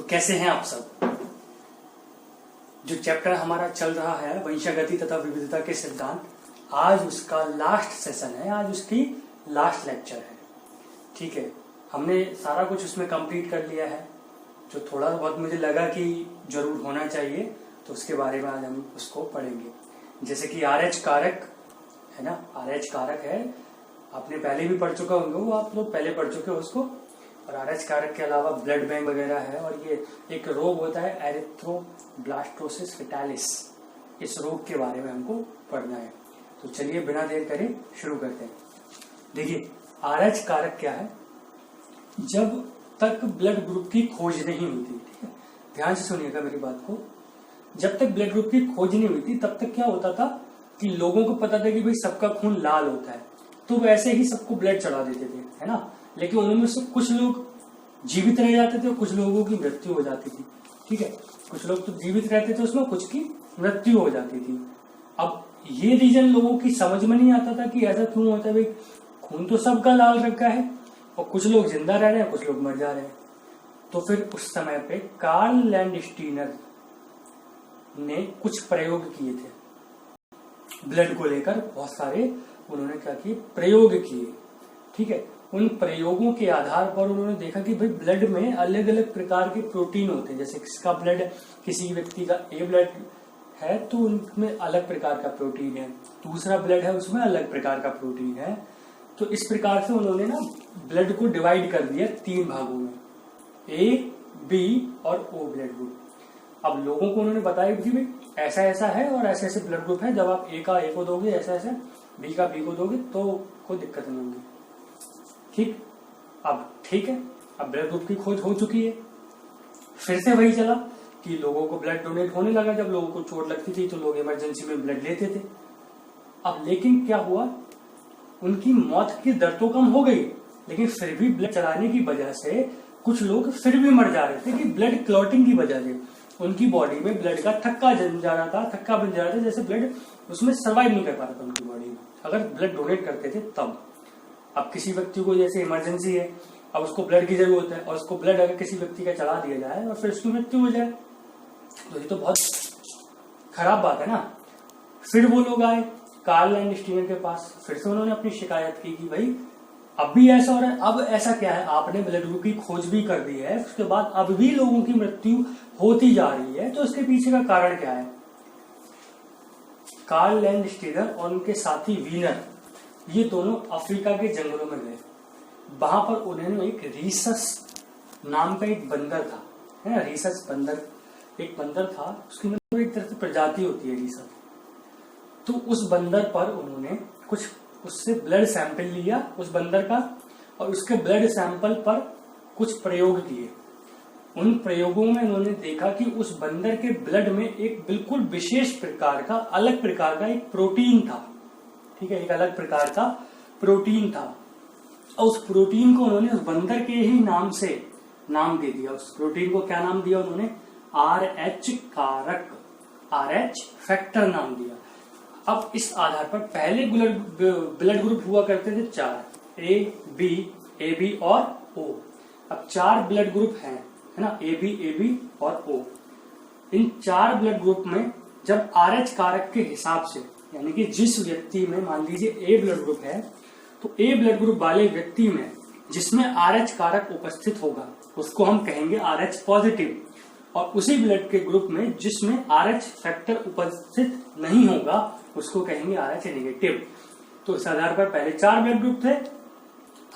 कैसे हैं आप सब। जो चैप्टर हमारा चल रहा है वंशागति तथा विविधता के सिद्धांत, आज उसका लास्ट सेशन है, आज उसकी लास्ट लेक्चर है। ठीक है, हमने सारा कुछ उसमें कंप्लीट कर लिया है। जो थोड़ा बहुत मुझे लगा कि जरूर होना चाहिए तो उसके बारे में आज हम उसको पढ़ेंगे। जैसे कि RH कारक है ना, RH कारक है, आपने पहले भी पढ़ चुका होंगे, वो आप लोग पहले पढ़ चुके हो उसको। और RH कारक के अलावा ब्लड बैंक वगैरह है, और ये एक रोग होता है एरिथ्रोब्लास्टोसिस फेटालिस, इस रोग के बारे में हमको पढ़ना है। तो चलिए बिना देर करे शुरू करते हैं। देखिए RH कारक क्या है, जब तक ब्लड ग्रुप की खोज नहीं होती, ठीक है, ध्यान से सुनिएगा मेरी बात को। जब तक ब्लड ग्रुप की खोज नहीं हुई थी तब तक क्या होता था कि लोगों को पता था कि भाई सबका खून लाल होता है, तो वैसे ही सबको ब्लड चढ़ा देते थे, है ना। लेकिन उनमें से कुछ लोग जीवित रह जाते थे और कुछ लोगों की मृत्यु हो जाती थी। ठीक है, कुछ लोग तो जीवित रहते थे, उसमें कुछ की मृत्यु हो जाती थी। अब ये रीजन लोगों की समझ में नहीं आता था कि ऐसा क्यों होता है, भाई खून तो सबका लाल रखा है और कुछ लोग जिंदा रह रहे हैं, कुछ लोग मर जा रहे हैं। तो फिर उस समय पे कार्ल लैंडस्टीनर ने कुछ प्रयोग किए थे ब्लड को लेकर, बहुत सारे उन्होंने क्या किए, प्रयोग किए। ठीक है, उन प्रयोगों के आधार पर उन्होंने देखा कि भाई ब्लड में अलग अलग प्रकार के प्रोटीन होते हैं। जैसे किसका ब्लड, किसी व्यक्ति का A ब्लड है तो उनमें अलग प्रकार का प्रोटीन है, दूसरा ब्लड है उसमें अलग प्रकार का प्रोटीन है। तो इस प्रकार से उन्होंने ना ब्लड को डिवाइड कर दिया 3 भागों में, A, B और O ब्लड ग्रुप। अब लोगों को उन्होंने बताया कि भाई ऐसा ऐसा है और ऐसे ऐसे ब्लड ग्रुप है, जब आप A का A को दोगे, ऐसा ऐसा B का B को दोगे तो कोई दिक्कत नहीं होगी। ठीक, अब ठीक है, अब ब्लड ग्रुप की खोज हो चुकी है। फिर से वही चला कि लोगों को ब्लड डोनेट होने लगा। जब लोगों को चोट लगती थी तो लोग इमरजेंसी में ब्लड लेते थे। अब लेकिन क्या हुआ, उनकी मौत की दर तो कम हो गई, लेकिन फिर भी ब्लड चलाने की वजह से कुछ लोग फिर भी मर जा रहे थे कि ब्लड क्लॉटिंग की वजह से उनकी बॉडी में ब्लड का थक्का जम जा रहा था, थक्का बन जा रहा था, जैसे ब्लड उसमें सर्वाइव नहीं कर पा रहा था उनकी बॉडी में, अगर ब्लड डोनेट करते थे तब। अब किसी व्यक्ति को जैसे इमरजेंसी है, अब उसको ब्लड की जरूरत है, और उसको ब्लड अगर किसी व्यक्ति का चला दिया जाए और फिर उसकी मृत्यु हो जाए तो ये तो बहुत खराब बात है ना। फिर वो लोग आए कार्ल लैंडस्टीनर के पास, फिर से उन्होंने अपनी शिकायत की कि भाई अब भी ऐसा हो रहा है। अब ऐसा क्या है, आपने ब्लड ग्रुप की खोज भी कर दी है, उसके बाद अब भी लोगों की मृत्यु होती जा रही है, तो इसके पीछे का कारण क्या है। कार्ल लैंडस्टीनर और उनके साथी वीनर, ये दोनों अफ्रीका के जंगलों में गए। वहां पर उन्होंने एक रीसस नाम का एक बंदर था, है ना, रीसस बंदर, एक बंदर था, उसकी मतलब एक तरह से प्रजाति होती है रीसस। तो उस बंदर पर उन्होंने कुछ उससे ब्लड सैंपल लिया उस बंदर का, और उसके ब्लड सैंपल पर कुछ प्रयोग किए। उन प्रयोगों में उन्होंने देखा कि उस बंदर के ब्लड में एक बिल्कुल विशेष प्रकार का, अलग प्रकार का एक प्रोटीन था। ठीक है, एक अलग प्रकार का प्रोटीन था, और उस प्रोटीन को उन्होंने उस बंदर के ही नाम से नाम दे दिया। उस प्रोटीन को क्या नाम दिया उन्होंने, RH कारक, RH फैक्टर नाम दिया। अब इस आधार पर पहले ब्लड ग्रुप हुआ करते थे 4, A, B, AB और O। अब 4 ब्लड ग्रुप हैं, है ना, AB और O। इन 4 ब्लड ग्रुप में जब RH कारक के हिसाब से, यानी कि जिस व्यक्ति में मान लीजिए A ब्लड ग्रुप है, तो A ब्लड ग्रुप वाले व्यक्ति में जिसमें RH कारक उपस्थित होगा उसको हम कहेंगे RH पॉजिटिव, और उसी ब्लड के ग्रुप में जिसमें RH फैक्टर उपस्थित नहीं होगा उसको कहेंगे RH नेगेटिव। तो इस आधार पर पहले 4 ब्लड ग्रुप थे,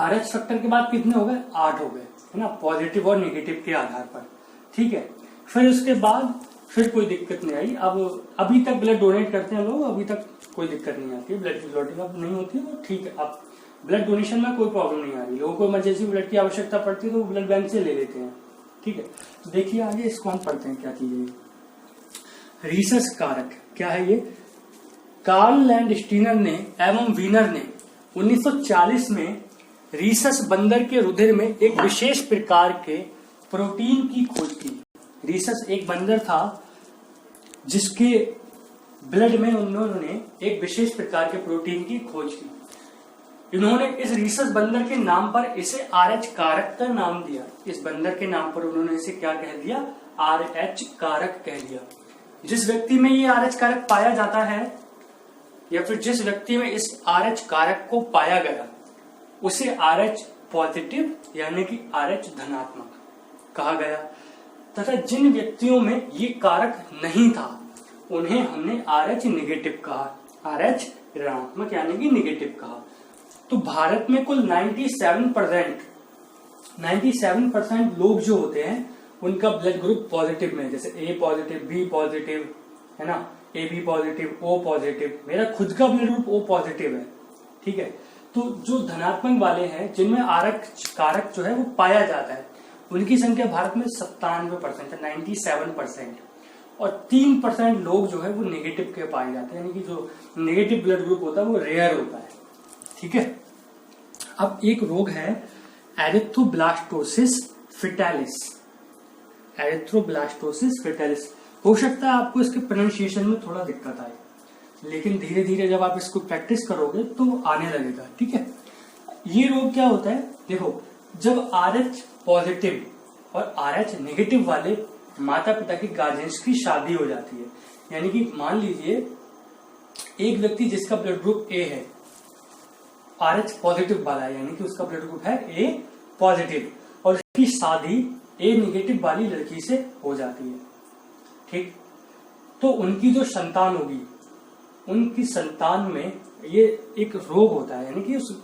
RH फैक्टर के बाद कितने हो गए, 8 हो गए, है ना, पॉजिटिव और नेगेटिव के आधार पर। ठीक है, फिर उसके बाद फिर कोई दिक्कत नहीं आई। अब अभी तक ब्लड डोनेट करते हैं लोग, अभी तक कोई दिक्कत नहीं आती है, ब्लड की क्लॉटिंग अब नहीं होती है, ठीक है। अब ब्लड डोनेशन में कोई प्रॉब्लम नहीं आ रही, लोगों को इमरजेंसी ब्लड की आवश्यकता पड़ती है तो वो ब्लड बैंक से ले लेते हैं। ठीक है, तो देखिए आगे इसको हम पढ़ते हैं क्या चीज है। रीसस कारक क्या है ये, कार्ल लैंडस्टीनर ने एवं वीनर ने 1940 में रीसस बंदर के रुधिर में एक विशेष प्रकार के प्रोटीन की खोज की। रीसस एक बंदर था जिसके ब्लड में उन्होंने एक विशेष प्रकार के प्रोटीन की खोज की। इन्होंने इस रीसस बंदर के नाम पर इसे RH कारक का नाम दिया। इस बंदर के नाम पर उन्होंने इसे क्या कह दिया? RH कारक कह दिया। जिस व्यक्ति में ये RH कारक पाया जाता है या फिर जिस व्यक्ति में इस RH कारक को पाया गया उसे RH पॉजिटिव यानी कि RH धनात्मक कहा गया, तथा जिन व्यक्तियों में ये कारक नहीं था उन्हें हमने RH नेगेटिव कहा, RH ऋणात्मक यानी कि नेगेटिव कहा। तो भारत में कुल 97% लोग जो होते हैं उनका ब्लड ग्रुप पॉजिटिव में, जैसे A पॉजिटिव, B पॉजिटिव है ना, AB पॉजिटिव, O पॉजिटिव। मेरा खुद का ब्लड ग्रुप O पॉजिटिव है, ठीक है। तो जो धनात्मक वाले हैं जिनमें RH कारक जो है वो पाया जाता है उनकी संख्या भारत में 97% है, 97%। और 3% लोग जो है वो नेगेटिव के पाए जाते हैं, यानी कि जो नेगेटिव ब्लड ग्रुप होता है वो रेयर होता है, ठीक है। अब एक रोग है एरिथ्रोब्लास्टोसिस फेटालिस। एरिथ्रोब्लास्टोसिस फेटालिस, हो सकता है आपको इसके प्रोनाउंसिएशन में थोड़ा दिक्कत आए, लेकिन धीरे धीरे जब आप इसको प्रैक्टिस करोगे तो आने लगेगा, ठीक है। ये रोग क्या होता है? देखो, जब RH पॉजिटिव और RH नेगेटिव वाले माता पिता की गार्जियंस की शादी हो जाती है, यानी कि मान लीजिए एक व्यक्ति जिसका ब्लड ग्रुप A है, RH पॉजिटिव वाला है, यानी कि उसका ब्लड ग्रुप है A पॉजिटिव, और उसकी शादी A नेगेटिव वाली लड़की से हो जाती है, ठीक। तो उनकी जो संतान होगी, उनकी संतान में ये एक रोग होता है, यानी कि उस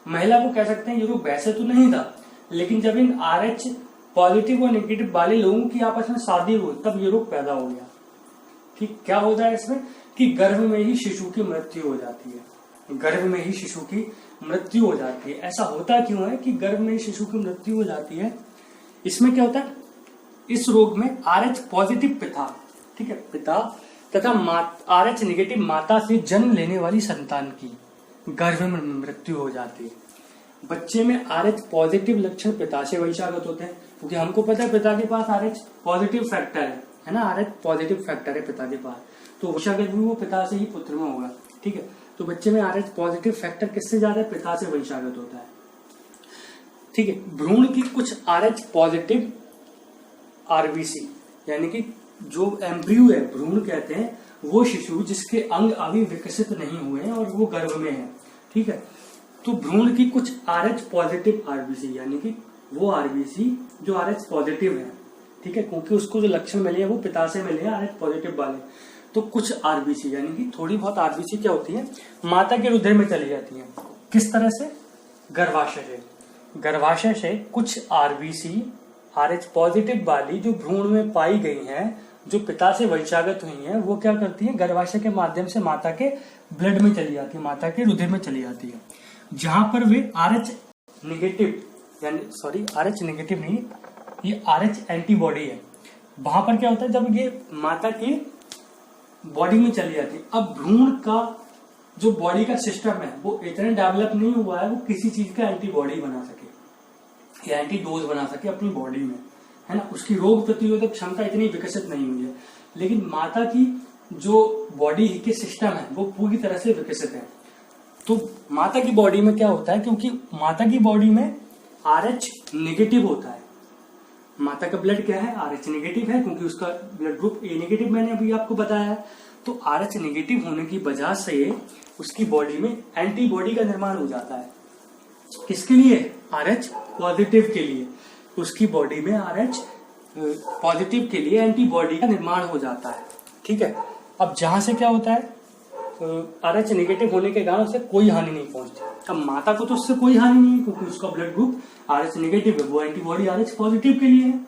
महिला को कह सकते हैं ये रोग वैसे तो नहीं था, लेकिन जब इन RH पॉजिटिव और नेगेटिव वाले लोगों की आपस में शादी हुई तब ये रोग पैदा हो गया, ठीक। क्या होता है इसमें कि गर्भ में ही शिशु की मृत्यु हो जाती है, गर्भ में ही शिशु की मृत्यु हो जाती है। ऐसा होता क्यों है कि गर्भ में ही शिशु की मृत्यु हो जाती है? इसमें क्या होता है, इस रोग में RH पॉजिटिव पिता, ठीक है, पिता तथा RH नेगेटिव माता से जन्म लेने वाली संतान की गर्भ में मृत्यु हो जाती है। बच्चे में RH पॉजिटिव लक्षण पिता से वंशागत होते हैं, क्योंकि हमको पता है पिता के पास RH पॉजिटिव फैक्टर है ना, RH पॉजिटिव फैक्टर है पिता के पास, तो वंशागत भी वो पिता से ही पुत्र में होगा, ठीक है। तो बच्चे में RH पॉजिटिव फैक्टर किससे ज्यादा है? पिता से वंशागत होता है, ठीक है। भ्रूण की कुछ RH पॉजिटिव RBC, यानी कि जो एम्ब्रियो है, भ्रूण कहते हैं वो शिशु जिसके अंग अभी विकसित नहीं हुए हैं और वो गर्भ में है, ठीक है। तो भ्रूण की कुछ RH पॉजिटिव RBC, यानी कि वो RBC जो RH पॉजिटिव है, ठीक है, क्योंकि उसको जो लक्षण मिले हैं वो पिता से मिले हैं RH पॉजिटिव वाले। तो कुछ RBC यानी कि थोड़ी बहुत RBC क्या होती है, माता के रुधिर में चली जाती है। किस तरह से? गर्भाशय से। गर्भाशय से कुछ RBC RH पॉजिटिव वाली जो भ्रूण में पाई गई हैं, जो पिता से वंशागत हुई हैं, वो क्या करती है, गर्भाशय के माध्यम से माता के ब्लड में चली जाती है, माता के रुधिर में चली जाती है, जहां पर वे RH नेगेटिव, यानी सॉरी RH नेगेटिव नहीं, ये RH एंटीबॉडी है। वहां पर क्या होता है, जब ये माता की बॉडी में चली जाती है, अब भ्रूण का जो बॉडी का सिस्टम है वो इतना डेवलप नहीं हुआ है वो किसी चीज का एंटीबॉडी बना सके या एंटीडोज बना सके अपनी बॉडी में, है ना। उसकी रोग प्रतिरोधक क्षमता इतनी विकसित नहीं हुई है, लेकिन माता की जो बॉडी के सिस्टम है वो पूरी तरह से विकसित है। तो माता की बॉडी में क्या होता है, क्योंकि माता की बॉडी में RH नेगेटिव होता है, माता का ब्लड क्या है, RH नेगेटिव है, क्योंकि उसका ब्लड ग्रुप A नेगेटिव मैंने अभी आपको बताया है। तो RH नेगेटिव होने की वजह से उसकी बॉडी में एंटीबॉडी का निर्माण हो जाता है। किसके लिए? RH पॉजिटिव के लिए। उसकी बॉडी में RH पॉजिटिव के लिए एंटीबॉडी का निर्माण हो जाता है, ठीक है। अब जहां से क्या होता है, RH नेगेटिव होने के कारण उसे कोई हानि नहीं पहुंचती। अब माता को तो उससे कोई हानि नहीं है, क्योंकि उसका ब्लड ग्रुप RH नेगेटिव है, वो एंटीबॉडी RH पॉजिटिव के लिए है,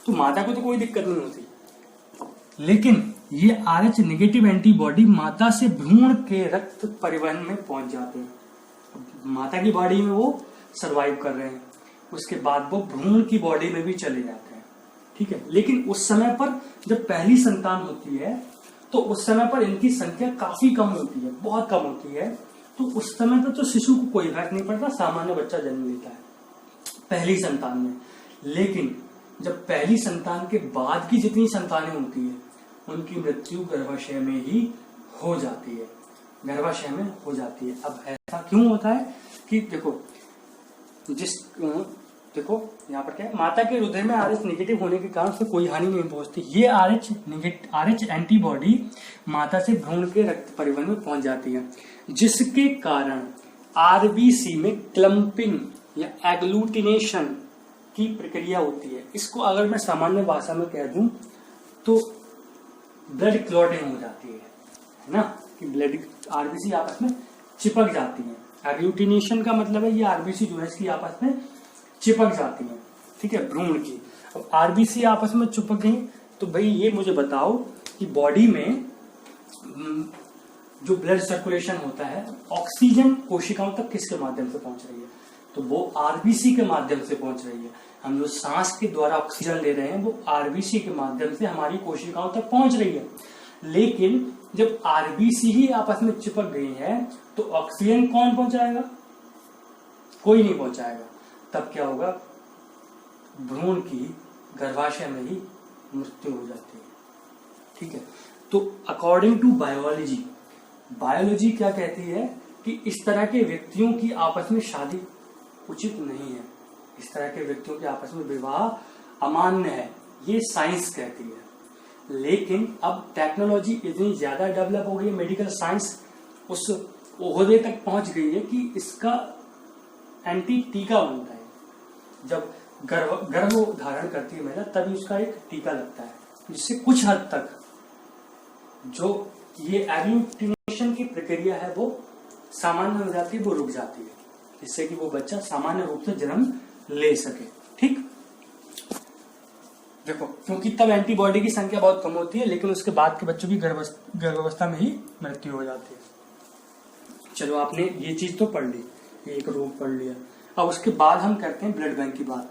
तो माता को तो कोई दिक्कत नहीं होती। लेकिन ये RH नेगेटिव एंटीबॉडी माता से भ्रूण के रक्त परिवहन में पहुंच जाते हैं, माता की बॉडी में वो सरवाइव कर रहे हैं, उसके बाद वो भ्रूण की बॉडी में भी चले जाते हैं, ठीक है। लेकिन उस समय पर जब पहली संतान होती है तो उस समय पर इनकी संख्या काफी कम होती है, बहुत कम होती है। तो उस समय पर तो शिशु को कोई फर्क नहीं पड़ता, सामान्य बच्चा जन्म लेता है पहली संतान में। लेकिन जब पहली संतान के बाद की जितनी संतानें होती है उनकी मृत्यु गर्भाशय में ही हो जाती है, गर्भाशय में हो जाती है। अब ऐसा क्यों होता है? कि देखो देखो यहाँ पर क्या है, माता के रुधिर में RH नेगेटिव होने के कारण उससे कोई हानि नहीं पहुंचती। ये RH एंटीबॉडी माता से भ्रूण के रक्त परिवहन में पहुंच जाती है, जिसके कारण RBC में क्लम्पिंग या एग्लूटिनेशन की प्रक्रिया होती है। इसको अगर मैं सामान्य भाषा में कह दूं तो ब्लड क्लॉटिंग हो जाती है ना, कि ब्लड RBC आपस में चिपक जाती है। एग्लूटिनेशन का मतलब है ये RBC जो है इसकी आपस में चिपक जाती है, ठीक है, भ्रूण की। अब RBC आपस में चिपक गई तो भाई ये मुझे बताओ कि बॉडी में जो ब्लड सर्कुलेशन होता है, ऑक्सीजन कोशिकाओं तक किसके माध्यम से पहुंच रही है? तो वो RBC के माध्यम से पहुंच रही है। हम जो सांस के द्वारा ऑक्सीजन ले रहे हैं वो RBC के माध्यम से हमारी कोशिकाओं तक पहुंच रही है। लेकिन जब RBC ही आपस में चिपक गई है तो ऑक्सीजन कौन पहुंचाएगा? कोई नहीं पहुंचाएगा। तब क्या होगा? भ्रूण की गर्भाशय में ही मृत्यु हो जाती है, ठीक है। तो अकॉर्डिंग टू बायोलॉजी क्या कहती है कि इस तरह के व्यक्तियों की आपस में शादी उचित नहीं है, इस तरह के व्यक्तियों के आपस में विवाह अमान्य है, ये साइंस कहती है। लेकिन अब टेक्नोलॉजी इतनी ज्यादा डेवलप हो गई है, मेडिकल साइंस उस ओहदे तक पहुंच गई है कि इसका एंटी टीका बनता है। जब गर्भ धारण करती है महिला तभी उसका एक टीका लगता है, जिससे कुछ हद तक जो ये एग्लूटिनेशन की प्रक्रिया है वो सामान्य हो जाती है, वो रुक जाती है, जिससे कि वो बच्चा सामान्य रूप से जन्म ले सके, ठीक। देखो, क्योंकि तब एंटीबॉडी की संख्या बहुत कम होती है, लेकिन उसके बाद के बच्चों की गर्भावस्था में ही मृत्यु हो जाती है। चलो, आपने ये चीज तो पढ़ ली, एक रोग पढ़ लिया। अब उसके बाद हम करते हैं ब्लड बैंक की बात।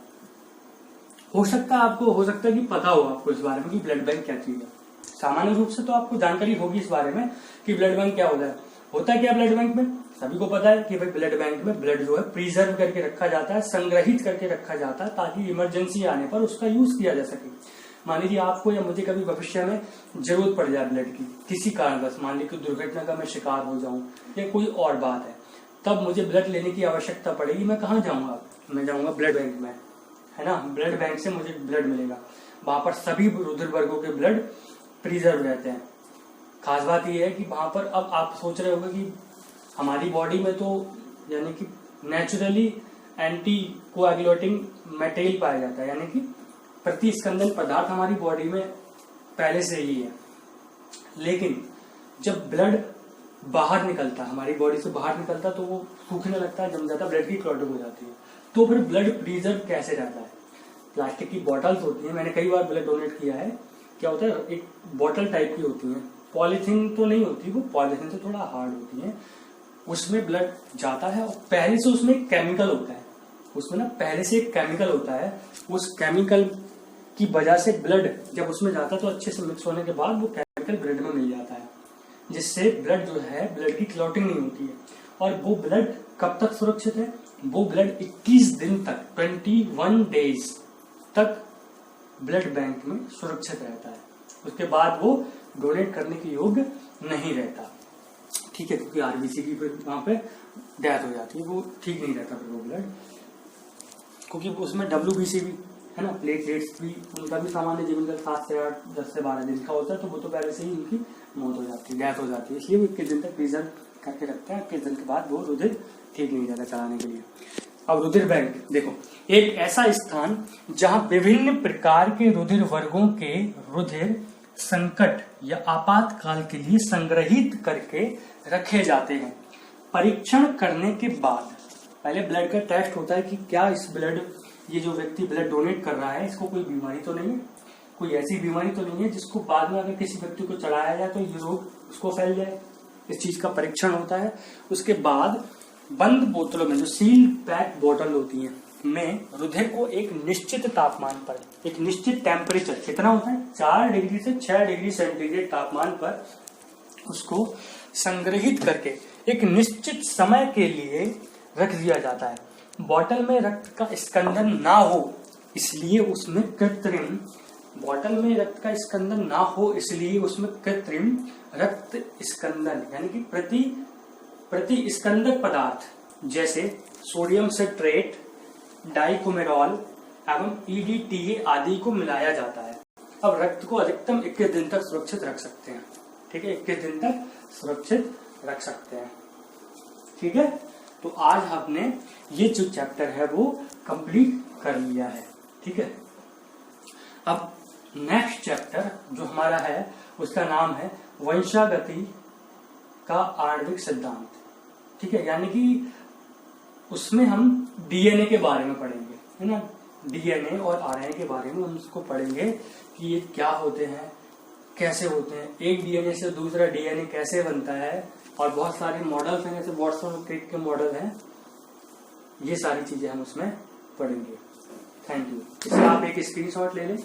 हो सकता है कि पता हो आपको इस बारे में कि ब्लड बैंक क्या चीज है। सामान्य रूप से तो आपको जानकारी होगी इस बारे में कि ब्लड बैंक क्या होता है। होता है क्या ब्लड बैंक में? सभी को पता है कि भाई ब्लड बैंक में ब्लड जो है प्रिजर्व करके रखा जाता है, संग्रहित करके रखा जाता है, ताकि इमरजेंसी आने पर उसका यूज किया जा सके। मान लीजिए आपको या मुझे कभी भविष्य में जरूरत पड़ जाए ब्लड की, किसी कारणवश, मान लीजिए दुर्घटना का मैं शिकार हो जाऊं या कोई और बात है, तब मुझे ब्लड लेने की आवश्यकता पड़ेगी। मैं कहाँ जाऊंगा? मैं जाऊंगा ब्लड बैंक में, है ना। ब्लड बैंक से मुझे ब्लड मिलेगा, वहां पर सभी रुधिर वर्गों के ब्लड प्रिजर्व रहते हैं। खास बात यह है कि वहां पर अब आप सोच रहे होंगे कि हमारी बॉडी में तो यानी कि नेचुरली एंटी कोएगुलेटिंग मटेरियल पाया जाता है, यानी कि प्रतिस्कंदन पदार्थ हमारी बॉडी में पहले से ही है। लेकिन जब ब्लड बाहर निकलता है, हमारी बॉडी से बाहर निकलता है, तो वो सूखने लगता है, जम जाता है, ब्लड की क्लॉटिंग हो जाती है। तो फिर ब्लड प्रिजर्व कैसे रहता है? प्लास्टिक की बॉटल्स होती है, मैंने कई बार ब्लड डोनेट किया है। क्या होता है, एक बॉटल टाइप की होती है, पॉलीथीन तो नहीं होती, वो पॉलीथीन से थोड़ा हार्ड होती है। उसमें ब्लड जाता है और पहले से उसमें केमिकल होता है, उसमें ना पहले से एक केमिकल होता है। उस केमिकल की वजह से ब्लड जब उसमें जाता है तो अच्छे से मिक्स होने के बाद वो केमिकल ब्लड में मिल जाता है, जिससे ब्लड जो है, ब्लड की क्लॉटिंग नहीं होती है। और वो ब्लड कब तक सुरक्षित है? वो ब्लड 21 दिन तक, 21 डेज तक ब्लड बैंक में सुरक्षित रहता है। उसके बाद वो डोनेट करने के योग्य नहीं रहता, ठीक है, क्योंकि RBC की वहां पे डेथ हो जाती है, वो ठीक नहीं रहता फिर वो ब्लड, क्योंकि उसमें WBC भी है ना, प्लेटलेट्स भी, उनका भी सामान्य जीवन काल 7 से 8, 10 से 12 दिन का होता है, तो वो तो पहले से ही उनकी मौत हो जाती है, डेथ हो जाती है। इसलिए वो 21 दिन तक प्रिजर्व करके रखते हैं। 21 दिन के बाद वो रुधिर ठीक नहीं रहता चलाने के लिए। अब रुधिर बैंक देखो, एक ऐसा स्थान जहां विभिन्न प्रकार के रुधिर वर्गों के रुधिर संकट या आपातकाल के लिए संग्रहित करके रखे जाते हैं। परीक्षण करने के बाद पहले ब्लड का टेस्ट होता है कि क्या इस ब्लड, ये जो व्यक्ति ब्लड डोनेट कर रहा है, इसको कोई बीमारी तो नहीं है, कोई ऐसी बीमारी तो नहीं है जिसको बाद में अगर किसी व्यक्ति को चढ़ाया जाए तो ये रोग उसको फैल जाए। इस चीज का परीक्षण होता है। उसके बाद बंद बोतलों में, जो सील पैक बोतल होती है, में रुधिर को एक निश्चित तापमान पर, एक निश्चित टेम्परेचर, कितना होता है, 4 डिग्री से 6 डिग्री सेंटीग्रेड तापमान पर उसको संग्रहित करके एक निश्चित समय के लिए रख दिया जाता है। बोतल में रक्त का स्कंदन ना हो इसलिए उसमें कृत्रिम, बोतल में रक्त का स्कंदन ना हो इसलिए उसमें कृत्रिम रक्त स्कंदन यानी कि प्रति स्कंदक पदार्थ जैसे सोडियम सिट्रेट, डाइकोमेरॉल एवं EDTA आदि को मिलाया जाता है। अब रक्त को अधिकतम 21 दिन तक सुरक्षित रख सकते हैं। ठीक है, 21 दिन तक सुरक्षित रख सकते हैं। ठीक है, तो आज हमने ये जो चैप्टर है वो कंप्लीट कर लिया है। ठीक है, अब नेक्स्ट चैप्टर जो हमारा है उसका नाम है वंशागति का आणविक सिद्धांत। ठीक है, यानी कि उसमें हम डीएनए के बारे में पढ़ेंगे, है ना। डीएनए और आरएनए के बारे में हम उसको पढ़ेंगे कि ये क्या होते हैं, कैसे होते हैं, एक डीएनए से दूसरा डीएनए कैसे बनता है, और बहुत सारे मॉडल्स हैं, जैसे वॉटसन और क्रिक के मॉडल हैं। ये सारी चीजें हम उसमें पढ़ेंगे। Thank you. इसका आप एक स्क्रीनशॉट ले लें।